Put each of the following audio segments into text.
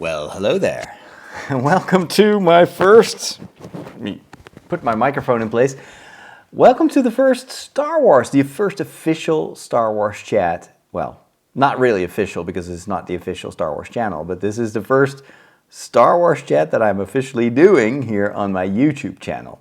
Well, hello there. Welcome to my first... Let me put my microphone in place. Welcome to the first Star Wars, the first official Star Wars chat. Well, not really official because it's not the official Star Wars channel, but this is the first Star Wars chat that I'm officially doing here on my YouTube channel.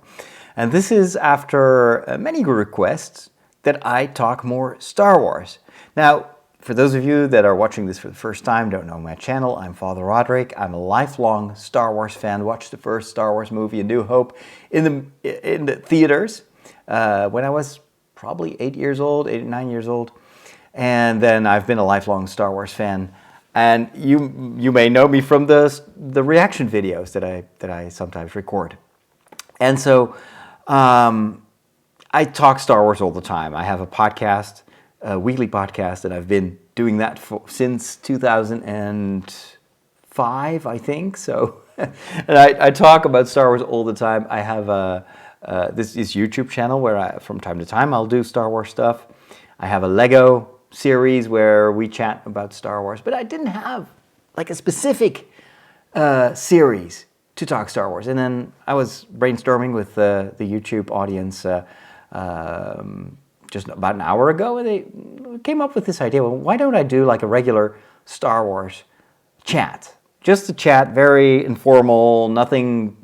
And this is after many requests that I talk more Star Wars. Now, for those of you that are watching this for the first time, don't know my channel, I'm Father Roderick. I'm a lifelong Star Wars fan. Watched the first Star Wars movie, A New Hope, in the theaters when I was probably 8 years old, 8 or 9 years old. And then I've been a lifelong Star Wars fan. And you may know me from the reaction videos that I sometimes record. And so I talk Star Wars all the time. I have a podcast, a weekly podcast, and I've been doing that since 2005, I think. So, and I talk about Star Wars all the time. I have this YouTube channel where from time to time I'll do Star Wars stuff. I have a Lego series where we chat about Star Wars, but I didn't have like a specific series to talk Star Wars. And then I was brainstorming with the YouTube audience just about an hour ago, and they came up with this idea. Well, why don't I do like a regular Star Wars chat? Just a chat, very informal, nothing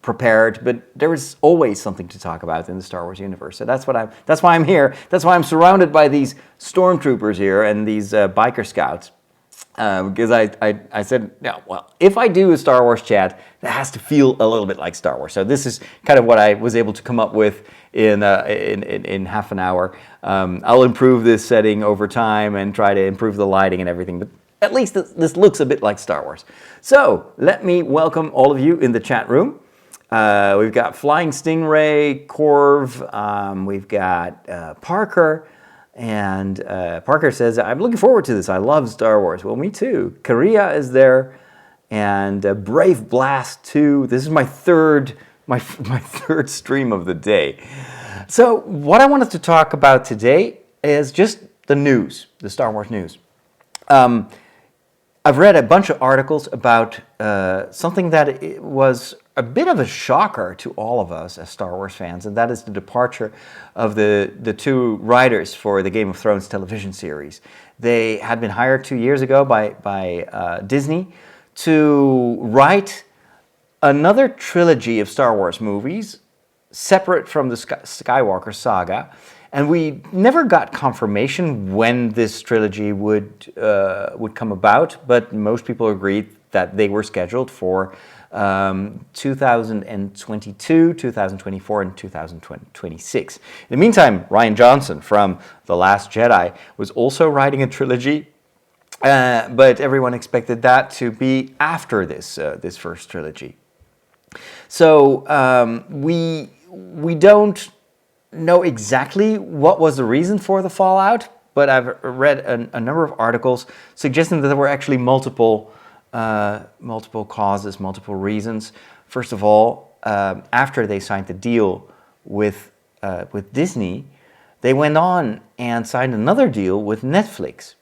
prepared, but there is always something to talk about in the Star Wars universe. So that's why I'm here. That's why I'm surrounded by these stormtroopers here and these biker scouts. Because I said, yeah, well, if I do a Star Wars chat, that has to feel a little bit like Star Wars. So this is kind of what I was able to come up with in half an hour. I'll improve this setting over time and try to improve the lighting and everything, but at least this looks a bit like Star Wars. So let me welcome all of you in the chat room. We've got Flying Stingray, Corv, we've got Parker. And Parker says, I'm looking forward to this. I love Star Wars. Well, me too. Korea is there. And Brave Blast 2. This is my third stream of the day. So what I wanted to talk about today is just the news, the Star Wars news. I've read a bunch of articles about something that was a bit of a shocker to all of us as Star Wars fans, and that is the departure of the two writers for the Game of Thrones television series. They had been hired 2 years ago by Disney to write another trilogy of Star Wars movies separate from the Skywalker saga, and we never got confirmation when this trilogy would come about, but most people agreed that they were scheduled for 2022, 2024, and 2026. In the meantime, Rian Johnson from The Last Jedi was also writing a trilogy, but everyone expected that to be after this first trilogy. So we don't know exactly what was the reason for the fallout, but I've read a number of articles suggesting that there were actually multiple causes, multiple reasons. First of all, after they signed the deal with Disney, they went on and signed another deal with Netflix,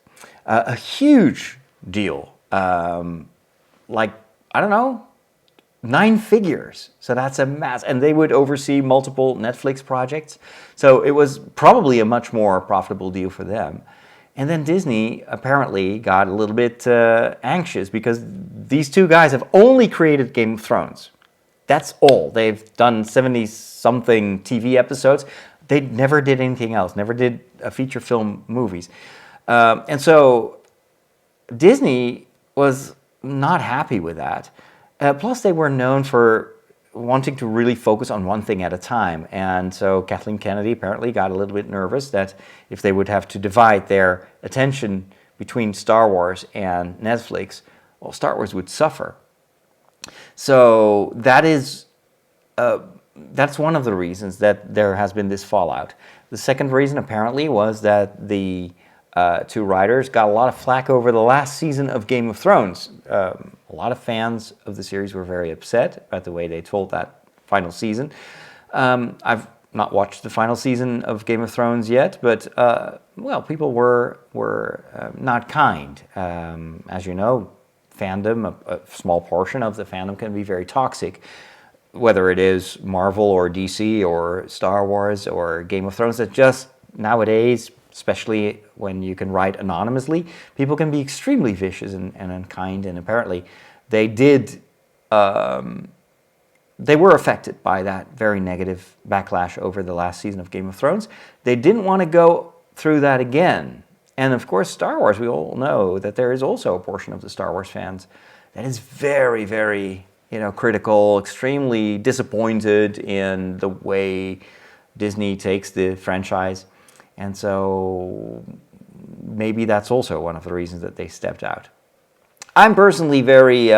a huge deal, like, I don't know, 9 figures. So that's a mass, and they would oversee multiple Netflix projects. So it was probably a much more profitable deal for them. And then Disney apparently got a little bit anxious because these two guys have only created Game of Thrones. That's all. They've done 70-something TV episodes. They never did anything else, never did feature film movies. And so Disney was not happy with that. Plus, they were known for wanting to really focus on one thing at a time. And so Kathleen Kennedy apparently got a little bit nervous that if they would have to divide their attention between Star Wars and Netflix, well, Star Wars would suffer. So that's one of the reasons that there has been this fallout. The second reason apparently was that the two writers got a lot of flack over the last season of Game of Thrones. A lot of fans of the series were very upset about the way they told that final season. I've not watched the final season of Game of Thrones yet, but well, people were not kind. As you know, fandom, a small portion of the fandom can be very toxic. Whether it is Marvel or DC or Star Wars or Game of Thrones, that just nowadays, especially when you can write anonymously, people can be extremely vicious and unkind. And apparently, they were affected by that very negative backlash over the last season of Game of Thrones. They didn't want to go through that again. And of course, Star Wars, we all know that there is also a portion of the Star Wars fans that is very, very, critical, extremely disappointed in the way Disney takes the franchise. And so maybe that's also one of the reasons that they stepped out. I'm personally very,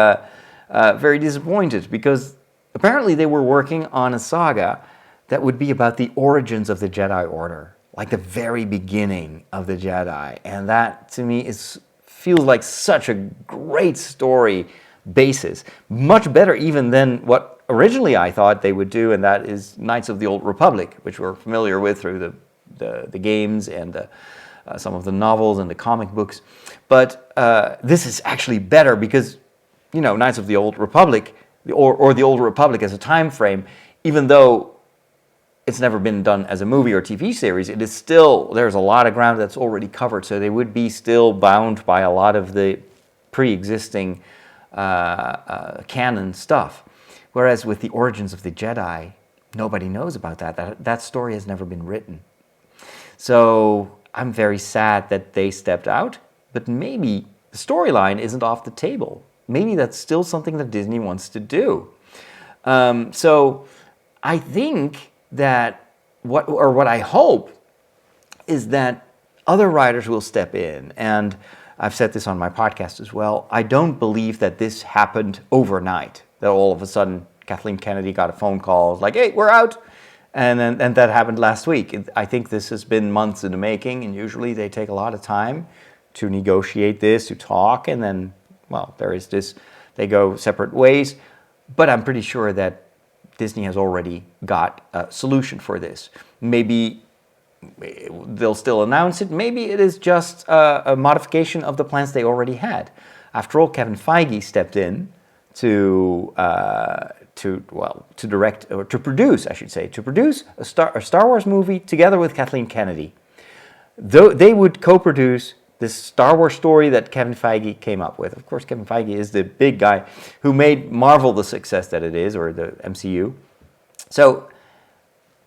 very disappointed because apparently they were working on a saga that would be about the origins of the Jedi Order, like the very beginning of the Jedi. And that, to me, feels like such a great story basis. Much better even than what originally I thought they would do, and that is Knights of the Old Republic, which we're familiar with through the games and some of the novels and the comic books. But this is actually better because, Knights of the Old Republic, or the Old Republic as a time frame, even though it's never been done as a movie or TV series, it is still, there's a lot of ground that's already covered, so they would be still bound by a lot of the pre-existing canon stuff. Whereas with the origins of the Jedi, nobody knows about that. That story has never been written. So I'm very sad that they stepped out, but maybe the storyline isn't off the table. Maybe that's still something that Disney wants to do. So I think that what I hope is that other writers will step in. And I've said this on my podcast as well. I don't believe that this happened overnight, that all of a sudden Kathleen Kennedy got a phone call like, hey, we're out. And that happened last week. I think this has been months in the making, and usually they take a lot of time to negotiate this, to talk, and then, well, there is this, they go separate ways. But I'm pretty sure that Disney has already got a solution for this. Maybe they'll still announce it. Maybe it is just a modification of the plans they already had. After all, Kevin Feige stepped in to direct, or to produce, I should say, a Star Wars movie together with Kathleen Kennedy. They would co-produce this Star Wars story that Kevin Feige came up with. Of course, Kevin Feige is the big guy who made Marvel the success that it is, or the MCU. So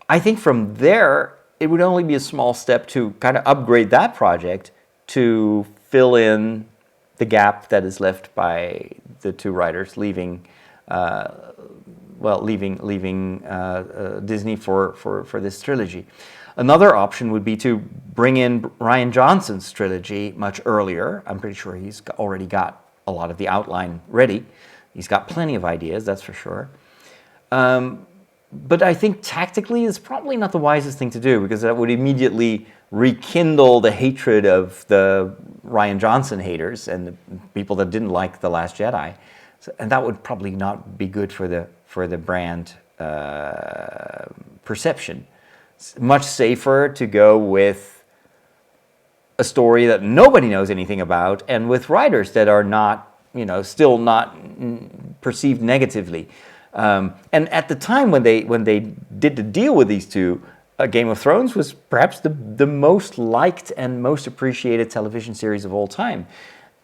I think from there, it would only be a small step to kind of upgrade that project to fill in the gap that is left by the two writers leaving Disney for this trilogy. Another option would be to bring in Rian Johnson's trilogy much earlier. I'm pretty sure he's already got a lot of the outline ready. He's got plenty of ideas, that's for sure. But I think tactically it's probably not the wisest thing to do, because that would immediately rekindle the hatred of the Rian Johnson haters and the people that didn't like The Last Jedi. And that would probably not be good for the brand perception. It's much safer to go with a story that nobody knows anything about, and with writers that are not, still not perceived negatively. And at the time when they did the deal with these two, Game of Thrones was perhaps the most liked and most appreciated television series of all time.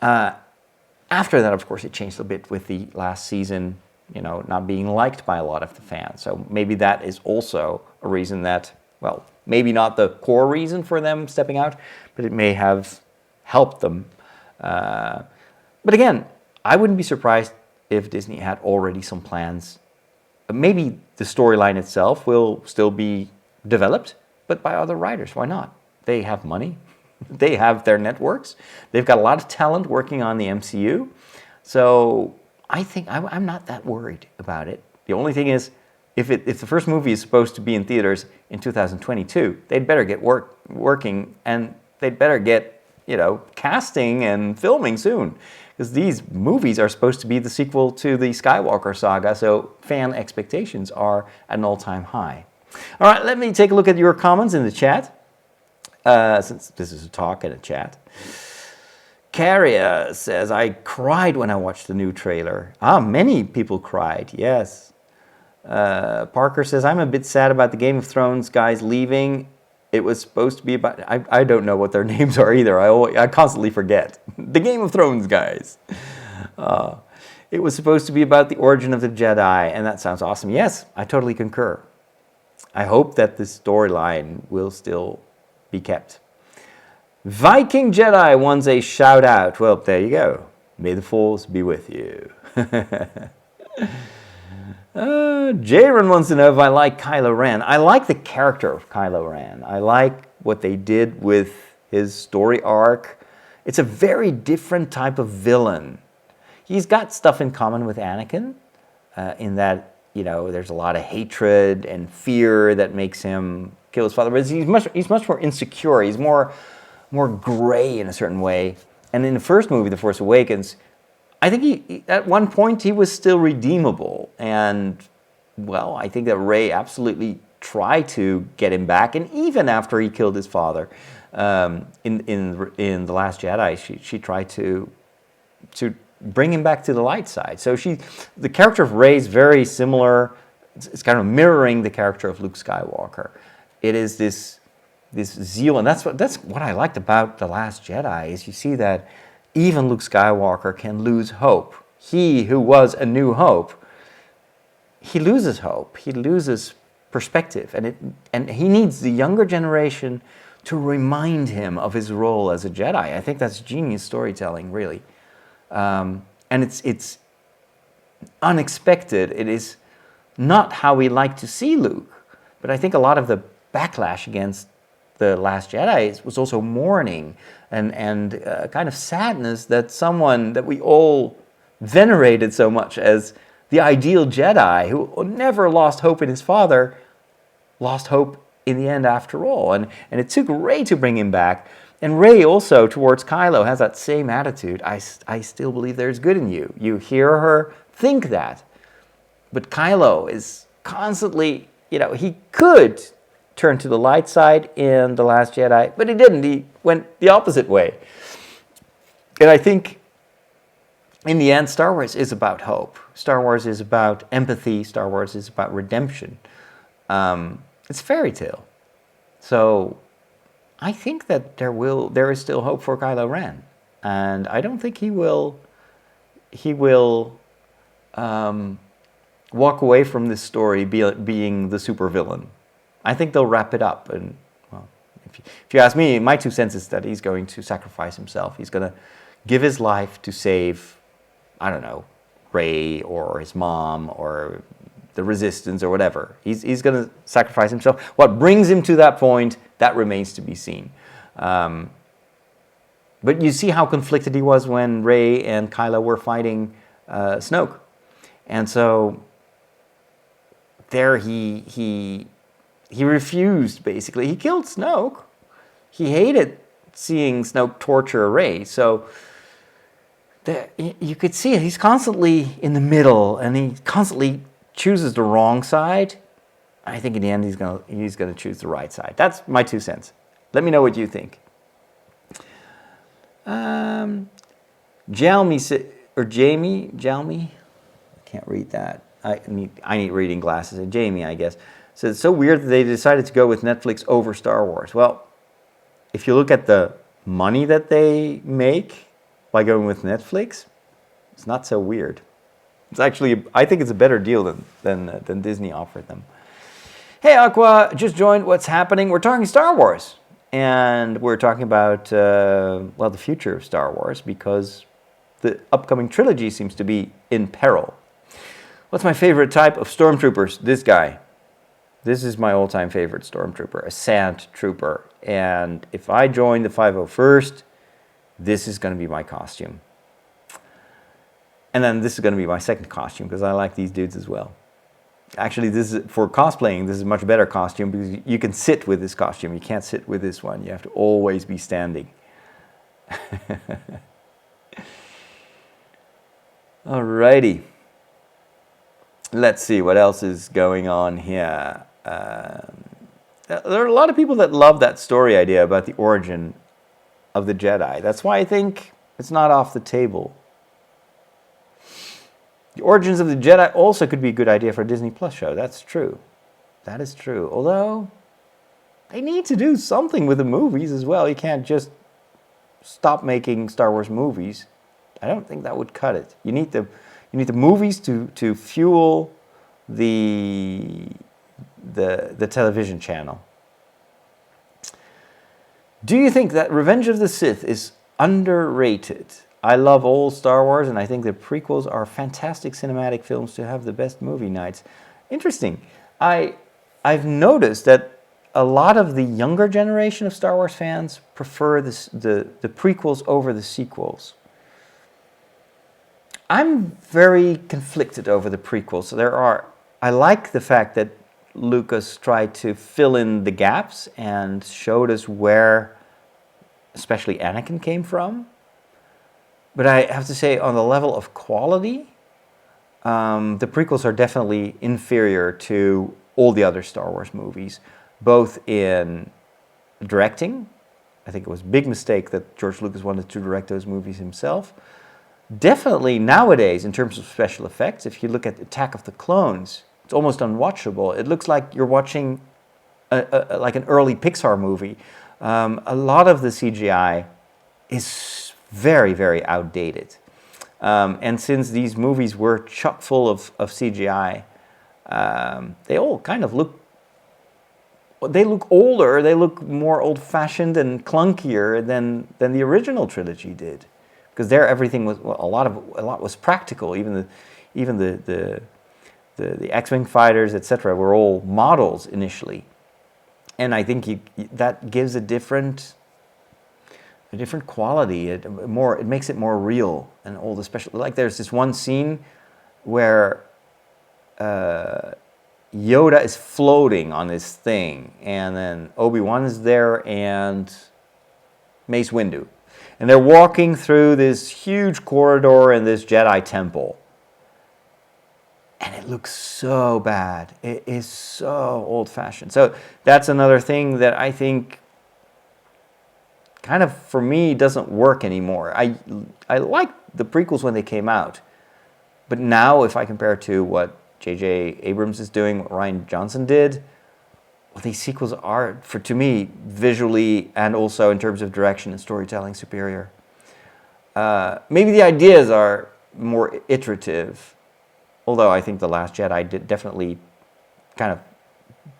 After that, of course, it changed a bit with the last season, not being liked by a lot of the fans. So maybe that is also a reason that, well, maybe not the core reason for them stepping out, but it may have helped them. But again, I wouldn't be surprised if Disney had already some plans. Maybe the storyline itself will still be developed, but by other writers. Why not? They have money. They have their networks. They've got a lot of talent working on the MCU. So I think I'm not that worried about it. The only thing is, if the first movie is supposed to be in theaters in 2022, they'd better get working, and they'd better get, casting and filming soon. Because these movies are supposed to be the sequel to the Skywalker saga, so fan expectations are at an all-time high. All right, let me take a look at your comments in the chat, since this is a talk and a chat. Carrier says, I cried when I watched the new trailer. Many people cried, yes. Parker says, I'm a bit sad about the Game of Thrones guys leaving. It was supposed to be about... I don't know what their names are either. I constantly forget. The Game of Thrones guys. It was supposed to be about the origin of the Jedi, and that sounds awesome. Yes, I totally concur. I hope that this storyline will still be kept. Viking Jedi wants a shout out. Well, there you go. May the Force be with you. Jaron wants to know if I like Kylo Ren. I like the character of Kylo Ren. I like what they did with his story arc. It's a very different type of villain. He's got stuff in common with Anakin, in that, you know, there's a lot of hatred and fear that makes him kill his father. But he's much more insecure. He's more gray in a certain way. And in the first movie, The Force Awakens, I think he at one point he was still redeemable. And, well, I think that Rey absolutely tried to get him back. And even after he killed his father, in The Last Jedi, she tried to bring him back to the light side. So the character of Rey is very similar. It's kind of mirroring the character of Luke Skywalker. It is this zeal, and that's what I liked about The Last Jedi, is you see that even Luke Skywalker can lose hope. He who was a new hope, he loses hope. He loses perspective, and he needs the younger generation to remind him of his role as a Jedi. I think that's genius storytelling, really. And it's unexpected. It is not how we like to see Luke, but I think a lot of the backlash against The Last Jedi was also mourning and kind of sadness that someone that we all venerated so much as the ideal Jedi, who never lost hope in his father, lost hope in the end after all. And it took Rey to bring him back. And Rey also, towards Kylo, has that same attitude. I still believe there's good in you. You hear her think that. But Kylo is constantly, he could turn to the light side in The Last Jedi, but he didn't. He went the opposite way. And I think, in the end, Star Wars is about hope. Star Wars is about empathy. Star Wars is about redemption. It's fairy tale. So I think that there is still hope for Kylo Ren. And I don't think he will walk away from this story being the supervillain. I think they'll wrap it up. And, well, if you ask me, my 2 cents is that he's going to sacrifice himself. He's going to give his life to save, I don't know, Rey or his mom or the Resistance or whatever. He's going to sacrifice himself. What brings him to that point, that remains to be seen. But you see how conflicted he was when Rey and Kylo were fighting Snoke. And so there he refused, basically. He killed Snoke. He hated seeing Snoke torture Rey. So you could see it. He's constantly in the middle, and he constantly chooses the wrong side. I think in the end he's gonna choose the right side. That's my 2 cents. Let me know what you think. Jamie, I can't read that. I need reading glasses. And Jamie, I guess, says it's so weird that they decided to go with Netflix over Star Wars. Well, if you look at the money that they make by going with Netflix, it's not so weird. It's actually, I think it's a better deal than Disney offered them. Hey Aqua, just joined. What's happening? We're talking Star Wars. And we're talking about, the future of Star Wars, because the upcoming trilogy seems to be in peril. What's my favorite type of stormtroopers? This guy. This is my all-time favorite stormtrooper, a sand trooper. And if I join the 501st, this is going to be my costume. And then this is going to be my second costume, because I like these dudes as well. Actually, this is for cosplaying. This is a much better costume because you can sit with this costume. You can't sit with this one. You have to always be standing. Alrighty. Let's see what else is going on here. There are a lot of people that love that story idea about the origin of the Jedi. That's why I think It's not off the table. The Origins of the Jedi also could be a good idea for a Disney Plus show. That's true. That is true. Although, they need to do something with the movies as well. You can't just stop making Star Wars movies. I don't think that would cut it. You need the movies to fuel the television channel. Do you think that Revenge of the Sith is underrated? I love all Star Wars, and I think the prequels are fantastic cinematic films to have the best movie nights. Interesting. I've noticed that a lot of the younger generation of Star Wars fans prefer the prequels over the sequels. I'm very conflicted over the prequels. So I like the fact that Lucas tried to fill in the gaps and showed us where especially Anakin came from. But I have to say, on the level of quality, the prequels are definitely inferior to all the other Star Wars movies, both in directing. I think it was a big mistake that George Lucas wanted to direct those movies himself. Definitely nowadays, in terms of special effects, if you look at Attack of the Clones, it's almost unwatchable. It looks like you're watching like an early Pixar movie. A lot of the CGI is very, very outdated. And since these movies were chock full of CGI, they all kind of look older, they look more old-fashioned and clunkier than the original trilogy did. Because there everything was, well, a lot was practical. Even the X-Wing fighters, etc., were all models initially. And I think that gives a different quality. It makes it more real, and all the special. Like there's this one scene where Yoda is floating on this thing, and then Obi-Wan is there and Mace Windu, and they're walking through this huge corridor in this Jedi temple. And it looks so bad. It is so old-fashioned. So that's another thing that I think kind of, for me, doesn't work anymore. I liked the prequels when they came out. But now, if I compare to what J.J. Abrams is doing, what Rian Johnson did, well, these sequels are, to me, visually and also in terms of direction and storytelling, superior. Maybe the ideas are more iterative. Although I think The Last Jedi definitely kind of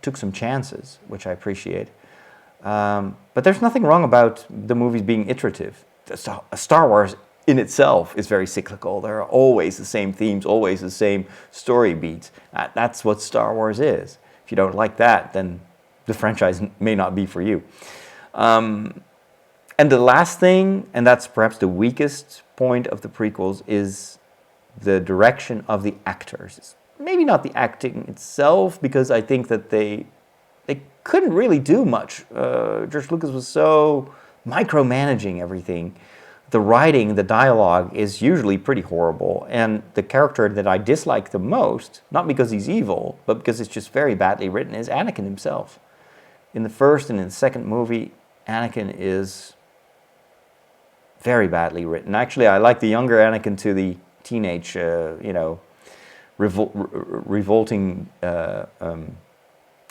took some chances, which I appreciate. But there's nothing wrong about the movies being iterative. Star Wars in itself is very cyclical. There are always the same themes, always the same story beats. That's what Star Wars is. If you don't like that, then the franchise may not be for you. And the last thing, and that's perhaps the weakest point of the prequels, is the direction of the actors. Maybe not the acting itself, because I think that they couldn't really do much. George Lucas was so micromanaging everything. The writing, the dialogue is usually pretty horrible, and the character that I dislike the most, not because he's evil, but because it's just very badly written, is Anakin himself. In the first and in the second movie, Anakin is very badly written. Actually, I like the younger Anakin to the teenage, revolting,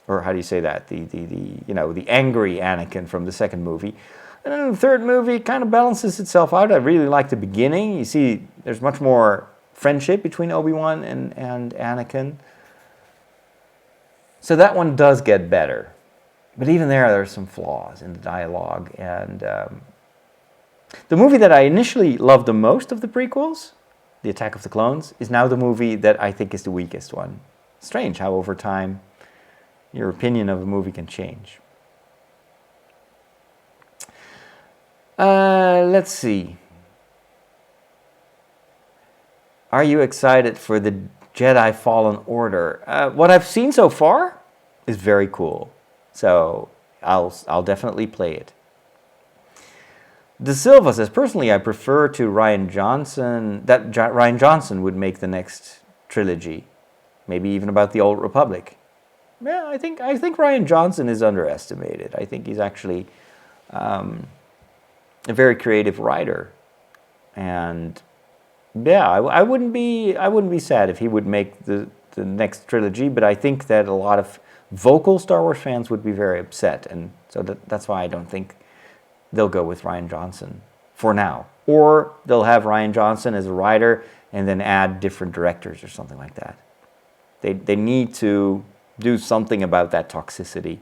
or how do you say that? The angry Anakin from the second movie. And then the third movie kind of balances itself out. I really like the beginning. You see, there's much more friendship between Obi-Wan and Anakin. So that one does get better. But even there's some flaws in the dialogue. And the movie that I initially loved the most of the prequels, The Attack of the Clones, is now the movie that I think is the weakest one. Strange how over time your opinion of a movie can change. Let's see. Are you excited for the Jedi Fallen Order? What I've seen so far is very cool. So I'll definitely play it. De Silva says, personally, I prefer to Rian Johnson, that Rian Johnson would make the next trilogy. Maybe even about the Old Republic. Yeah, I think Rian Johnson is underestimated. I think he's actually a very creative writer. And yeah, I wouldn't be sad if he would make the next trilogy, but I think that a lot of vocal Star Wars fans would be very upset, and so that's why I don't think they'll go with Rian Johnson for now. Or they'll have Rian Johnson as a writer and then add different directors or something like that. They need to do something about that toxicity.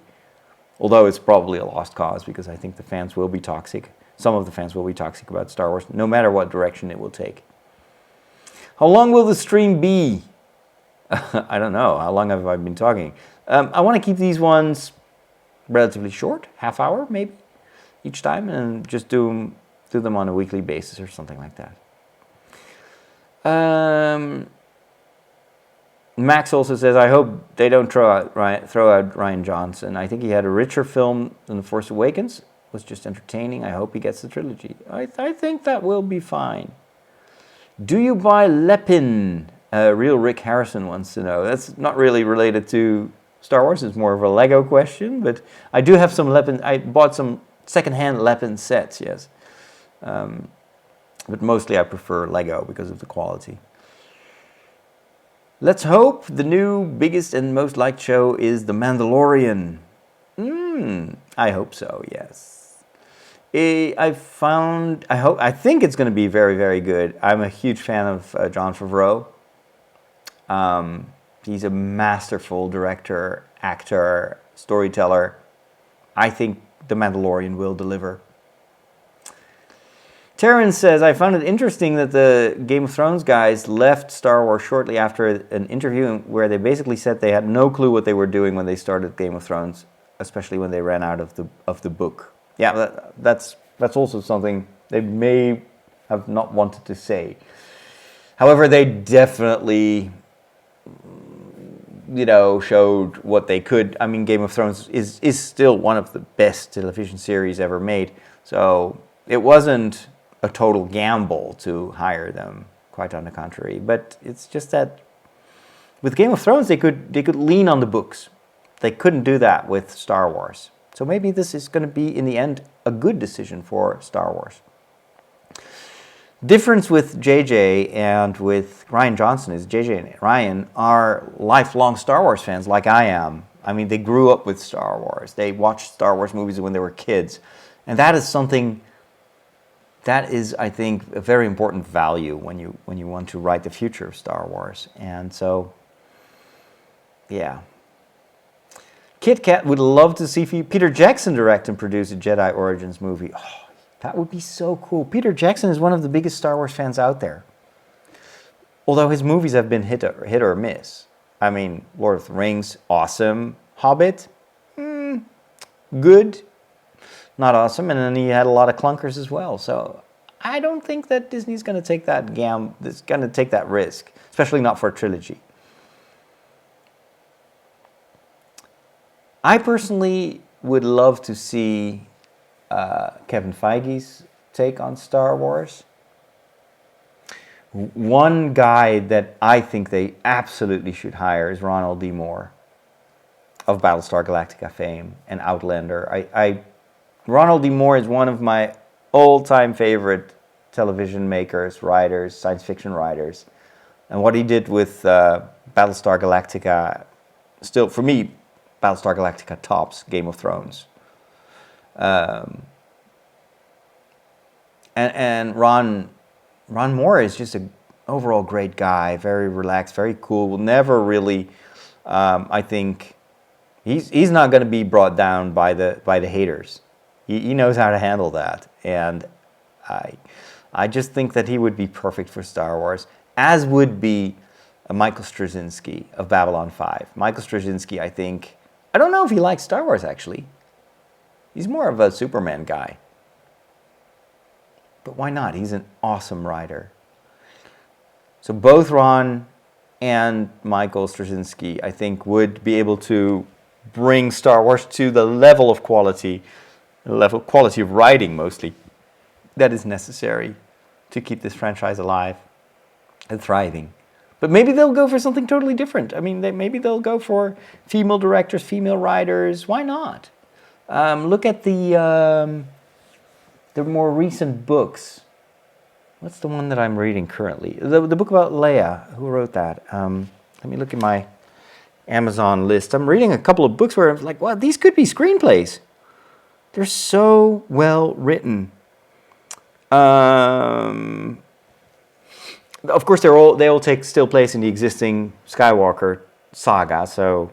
Although it's probably a lost cause, because I think the fans will be toxic. Some of the fans will be toxic about Star Wars, no matter what direction it will take. How long will the stream be? I don't know. How long have I been talking? I want to keep these ones relatively short, half hour maybe, each time, and just do them on a weekly basis or something like that. Max also says, I hope they don't throw out Rian Johnson. I think he had a richer film than The Force Awakens. It was just entertaining. I hope he gets the trilogy. I think that will be fine. Do you buy Lepin? Real Rick Harrison wants to know. That's not really related to Star Wars. It's more of a Lego question. But I do have some Lepin. I bought some second-hand Lepin sets, yes. But mostly I prefer Lego because of the quality. Let's hope the new biggest and most liked show is The Mandalorian. I hope so, yes. I think it's going to be very, very good. I'm a huge fan of Jon Favreau. He's a masterful director, actor, storyteller. I think The Mandalorian will deliver. Terrence says, I found it interesting that the Game of Thrones guys left Star Wars shortly after an interview where they basically said they had no clue what they were doing when they started Game of Thrones, especially when they ran out of the book. Yeah, that's also something they may have not wanted to say. However, they definitely, showed what they could. I mean, Game of Thrones is still one of the best television series ever made. So it wasn't a total gamble to hire them, quite on the contrary. But it's just that with Game of Thrones, they could lean on the books. They couldn't do that with Star Wars. So maybe this is going to be, in the end, a good decision for Star Wars. Difference with JJ and with Rian Johnson is JJ and Rian are lifelong Star Wars fans like I am. I mean, they grew up with Star Wars. They watched Star Wars movies when they were kids. And that is something that is, I think, a very important value when you want to write the future of Star Wars. And so, yeah. Kit Kat would love to see Peter Jackson direct and produce a Jedi Origins movie. Oh, that would be so cool. Peter Jackson is one of the biggest Star Wars fans out there. Although his movies have been hit or miss. I mean, Lord of the Rings, awesome. Hobbit, good. Not awesome, and then he had a lot of clunkers as well. So I don't think that Disney's going to take that risk, especially not for a trilogy. I personally would love to see Kevin Feige's take on Star Wars. One guy that I think they absolutely should hire is Ronald D. Moore of Battlestar Galactica fame and Outlander. Ronald D. Moore is one of my all-time favorite television makers, writers, science fiction writers. And what he did with Battlestar Galactica, still, for me, Battlestar Galactica tops Game of Thrones. And Ron Moore is just an overall great guy, very relaxed, very cool, will never really, I think, he's not going to be brought down by the haters. He knows how to handle that, and I just think that he would be perfect for Star Wars, as would be Michael Straczynski of Babylon 5. Michael Straczynski, I don't know if he likes Star Wars, actually. He's more of a Superman guy. But why not? He's an awesome writer. So both Ron and Michael Straczynski, I think, would be able to bring Star Wars to the level of quality of writing mostly, that is necessary to keep this franchise alive and thriving. But maybe they'll go for something totally different. I mean, maybe they'll go for female directors, female writers. Why not? Look at the more recent books What's the one that I'm reading currently? The book about Leia. Who wrote that? Let me look at my Amazon list. I'm reading a couple of books where I'm like, wow, these could be screenplays. They're so well written. Of course, they all take still place in the existing Skywalker saga, so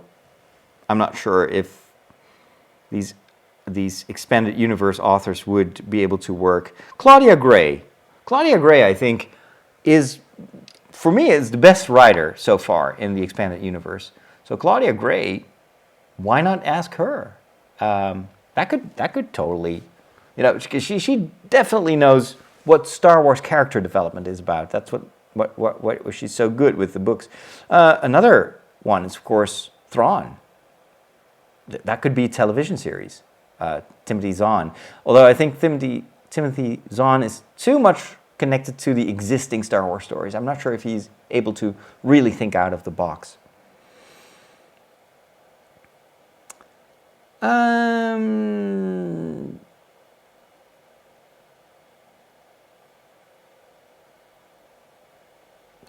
I'm not sure if these expanded universe authors would be able to work. Claudia Gray, I think, for me, is the best writer so far in the expanded universe. So Claudia Gray, why not ask her? That could totally, because she definitely knows what Star Wars character development is about. That's what she's so good with the books. Another one is, of course, Thrawn. That could be a television series. Timothy Zahn. Although I think Timothy Zahn is too much connected to the existing Star Wars stories. I'm not sure if he's able to really think out of the box.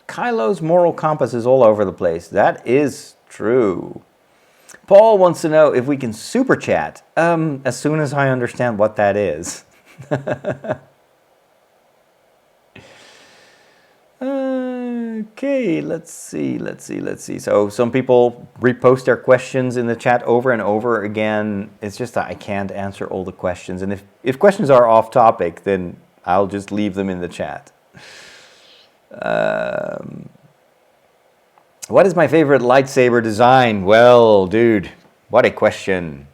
Kylo's moral compass is all over the place. That is true. Paul wants to know if we can super chat as soon as I understand what that is. Okay, let's see. So some people repost their questions in the chat over and over again. It's just that I can't answer all the questions. And if questions are off topic, then I'll just leave them in the chat. What is my favorite lightsaber design? Well, dude, what a question.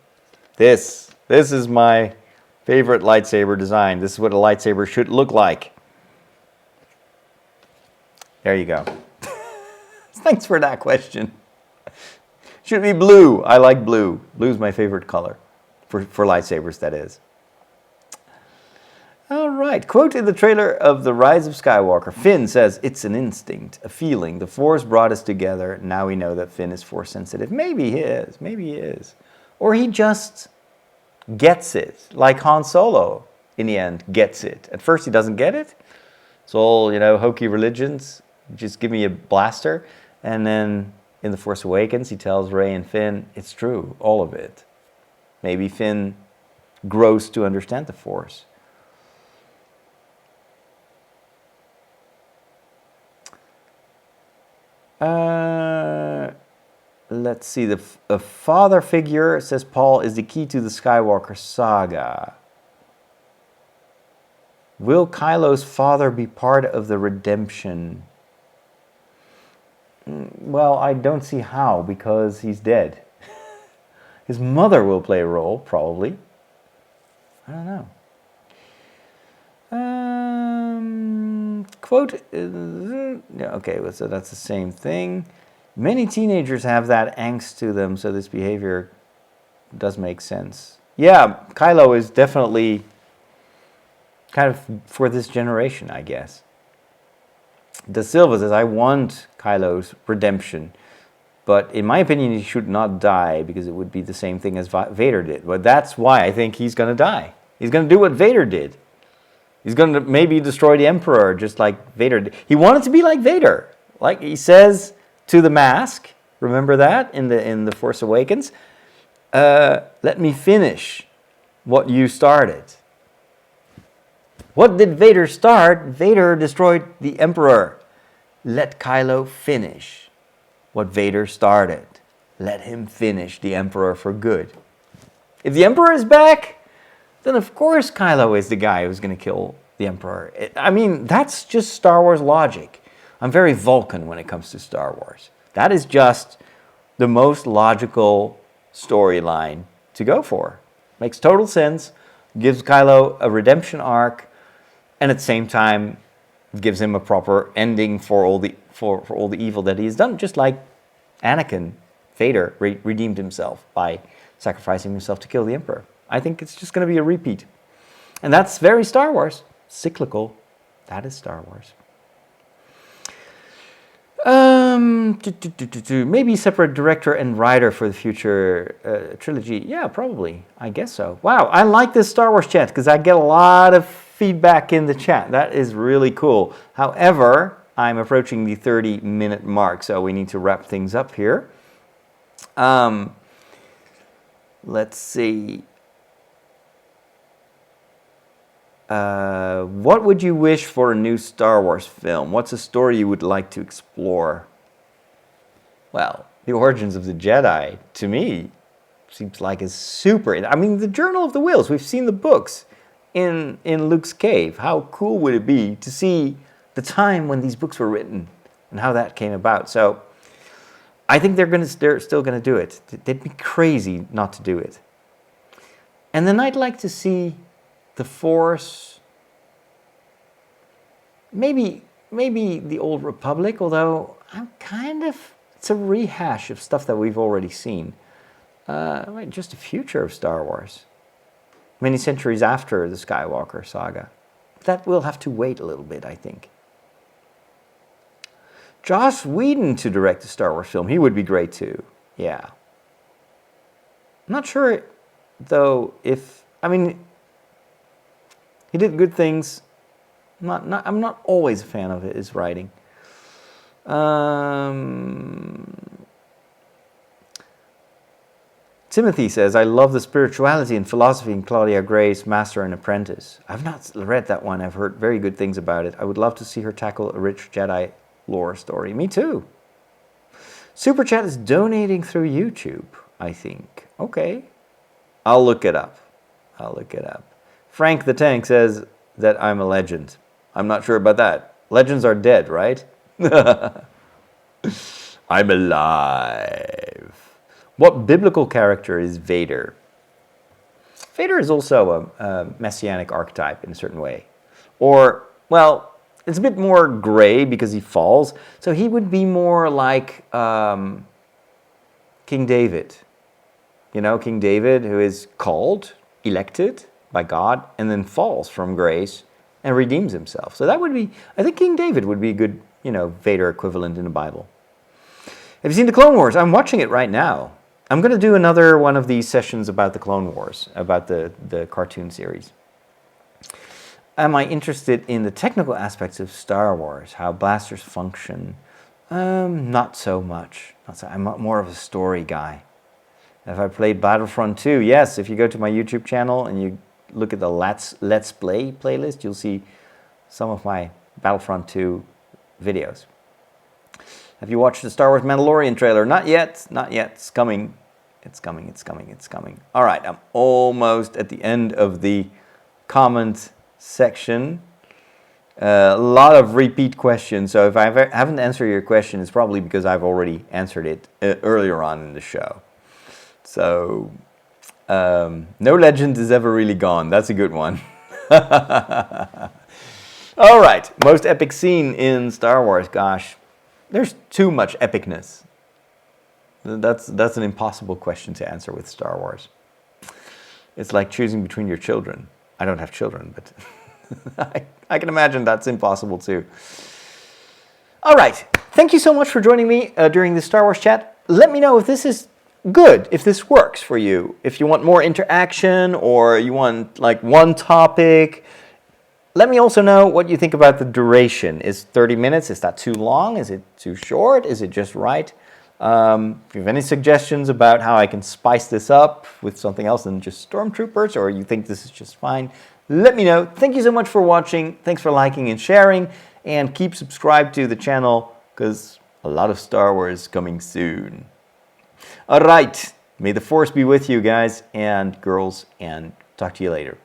This is my favorite lightsaber design. This is what a lightsaber should look like. There you go. Thanks for that question. Should be blue. I like blue. Blue's my favorite color for lightsabers, that is. All right. Quote in the trailer of The Rise of Skywalker. Finn says, "It's an instinct, a feeling. The Force brought us together. Now we know that Finn is Force sensitive." Maybe he is. Or he just gets it. Like Han Solo, in the end, gets it. At first he doesn't get it. It's all, hokey religions. Just give me a blaster. And then in The Force Awakens, he tells Rey and Finn, it's true, all of it. Maybe Finn grows to understand the Force. Let's see. A father figure, says Paul, is the key to the Skywalker saga. Will Kylo's father be part of the redemption? Well, I don't see how, because he's dead. His mother will play a role, probably. I don't know. Quote, okay, so that's the same thing. Many teenagers have that angst to them, so this behavior does make sense. Yeah, Kylo is definitely kind of for this generation, I guess. Da Silva says, I want Kylo's redemption, but in my opinion, he should not die, because it would be the same thing as Vader did. But that's why I think he's going to die. He's going to do what Vader did. He's going to maybe destroy the Emperor, just like Vader did. He wanted to be like Vader. Like he says to the mask, remember that in the Force Awakens? Let me finish what you started. What did Vader start? Vader destroyed the Emperor. Let Kylo finish what Vader started. Let him finish the Emperor for good. If the Emperor is back, then of course Kylo is the guy who's going to kill the Emperor. I mean, that's just Star Wars logic. I'm very Vulcan when it comes to Star Wars. That is just the most logical storyline to go for. Makes total sense, gives Kylo a redemption arc, and at the same time gives him a proper ending for all the evil that he has done. Just like Anakin, Vader, redeemed himself by sacrificing himself to kill the Emperor. I think it's just going to be a repeat. And that's very Star Wars. Cyclical. That is Star Wars. Maybe separate director and writer for the future trilogy. Yeah, probably. I guess so. Wow, I like this Star Wars chat because I get a lot of feedback in the chat. That is really cool. However, I'm approaching the 30-minute mark, so we need to wrap things up here. Let's see. What would you wish for a new Star Wars film? What's a story you would like to explore? Well, the origins of the Jedi, to me, seems like a super... I mean, the Journal of the Whills, we've seen the books in Luke's cave. How cool would it be to see the time when these books were written and how that came about? So I think they're still going to do it. They'd be crazy not to do it. And then I'd like to see the Force, maybe the Old Republic, although it's a rehash of stuff that we've already seen. Just a future of Star Wars. Many centuries after the Skywalker saga. That will have to wait a little bit, I think. Joss Whedon to direct a Star Wars film. He would be great too. Yeah. I'm not sure, though, he did good things. I'm not always a fan of his writing. Timothy says, I love the spirituality and philosophy in Claudia Gray's Master and Apprentice. I've not read that one. I've heard very good things about it. I would love to see her tackle a rich Jedi lore story. Me too. Super Chat is donating through YouTube, I think. Okay. I'll look it up. Frank the Tank says that I'm a legend. I'm not sure about that. Legends are dead, right? I'm alive. What biblical character is Vader? Vader is also a messianic archetype in a certain way. Or, well, it's a bit more gray because he falls. So he would be more like King David. You know, King David, who is called, elected by God, and then falls from grace and redeems himself. So that would be, I think King David would be a good, Vader equivalent in the Bible. Have you seen the Clone Wars? I'm watching it right now. I'm going to do another one of these sessions about the Clone Wars, about the cartoon series. Am I interested in the technical aspects of Star Wars, how blasters function? Not so much. I'm more of a story guy. Have I played Battlefront 2? Yes, if you go to my YouTube channel and you look at the Let's Play playlist, you'll see some of my Battlefront 2 videos. Have you watched the Star Wars Mandalorian trailer? Not yet. It's coming. It's coming. All right, I'm almost at the end of the comment section. A lot of repeat questions, so if I haven't answered your question, it's probably because I've already answered it earlier on in the show. So, no legend is ever really gone. That's a good one. All right, most epic scene in Star Wars. Gosh, there's too much epicness. That's an impossible question to answer with Star Wars. It's like choosing between your children. I don't have children, but I can imagine that's impossible too. All right, thank you so much for joining me during this Star Wars chat. Let me know if this is good, if this works for you. If you want more interaction or you want like one topic. Let me also know what you think about the duration. Is 30 minutes, is that too long? Is it too short? Is it just right? If you have any suggestions about how I can spice this up with something else than just stormtroopers, or you think this is just fine, let me know. Thank you so much for watching. Thanks for liking and sharing, and keep subscribed to the channel because a lot of Star Wars coming soon. All right, may the Force be with you guys and girls, and talk to you later.